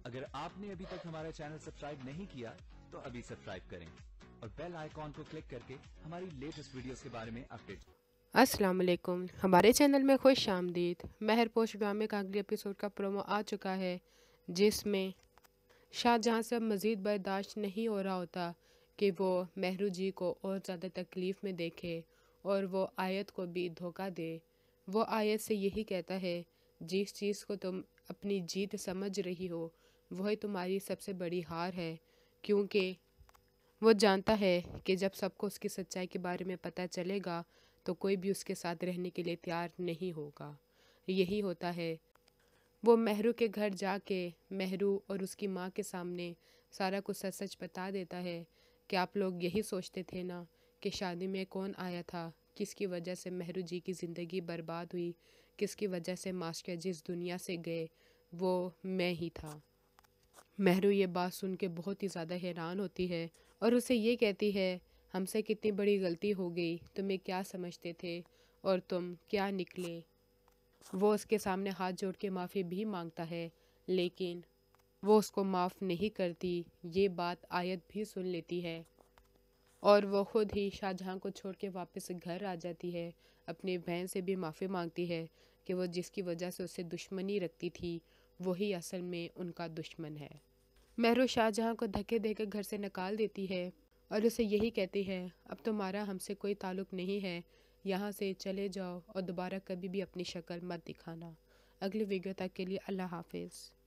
اگر آپ نے ابھی تک ہمارا چینل سبسکرائب نہیں کیا تو ابھی سبسکرائب کریں اور بیل آئیکن کو کلک کر کے ہماری لیٹسٹ ویڈیوز کے بارے میں اپڈیٹ۔ السلام علیکم، ہمارے چینل میں خوش آمدید۔ مہر پوش ڈرامے کا اگلے ایپیسوڈ کا پرومو آ چکا ہے، جس میں شاہ جہاں سے اب مزید برداشت نہیں ہو رہا ہوتا کہ وہ مہرو جی کو اور زیادہ تکلیف میں دیکھے اور وہ آیت کو بھی دھوکہ دے۔ وہ آیت سے یہی کہتا ہے، جس چیز کو تم اپنی جیت سمجھ رہی ہو وہی تمہاری سب سے بڑی ہار ہے، کیونکہ وہ جانتا ہے کہ جب سب کو اس کی سچائی کے بارے میں پتہ چلے گا تو کوئی بھی اس کے ساتھ رہنے کے لیے تیار نہیں ہوگا۔ یہی ہوتا ہے، وہ مہرو کے گھر جا کے مہرو اور اس کی ماں کے سامنے سارا کچھ سچ سچ بتا دیتا ہے کہ آپ لوگ یہی سوچتے تھے نا کہ شادی میں کون آیا تھا، کس کی وجہ سے مہرو جی کی زندگی برباد ہوئی، کس کی وجہ سے ماسٹر جس دنیا سے گئے وہ میں ہی تھا۔ مہرو یہ بات سن کے بہت ہی زیادہ حیران ہوتی ہے اور اسے یہ کہتی ہے، ہم سے کتنی بڑی غلطی ہو گئی، تمہیں کیا سمجھتے تھے اور تم کیا نکلے۔ وہ اس کے سامنے ہاتھ جوڑ کے معافی بھی مانگتا ہے، لیکن وہ اس کو معاف نہیں کرتی۔ یہ بات آیت بھی سن لیتی ہے اور وہ خود ہی شاہ جہاں کو چھوڑ کے واپس گھر آ جاتی ہے۔ اپنی بہن سے بھی معافی مانگتی ہے کہ وہ جس کی وجہ سے اسے دشمنی رکھتی تھی وہی اصل میں ان کا دشمن ہے۔ مہرو شاہ جہاں کو دھکے دے کے گھر سے نکال دیتی ہے اور اسے یہی کہتی ہے، اب تمہارا ہم سے کوئی تعلق نہیں ہے، یہاں سے چلے جاؤ اور دوبارہ کبھی بھی اپنی شکل مت دکھانا۔ اگلی ویڈیو تک کے لیے اللہ حافظ۔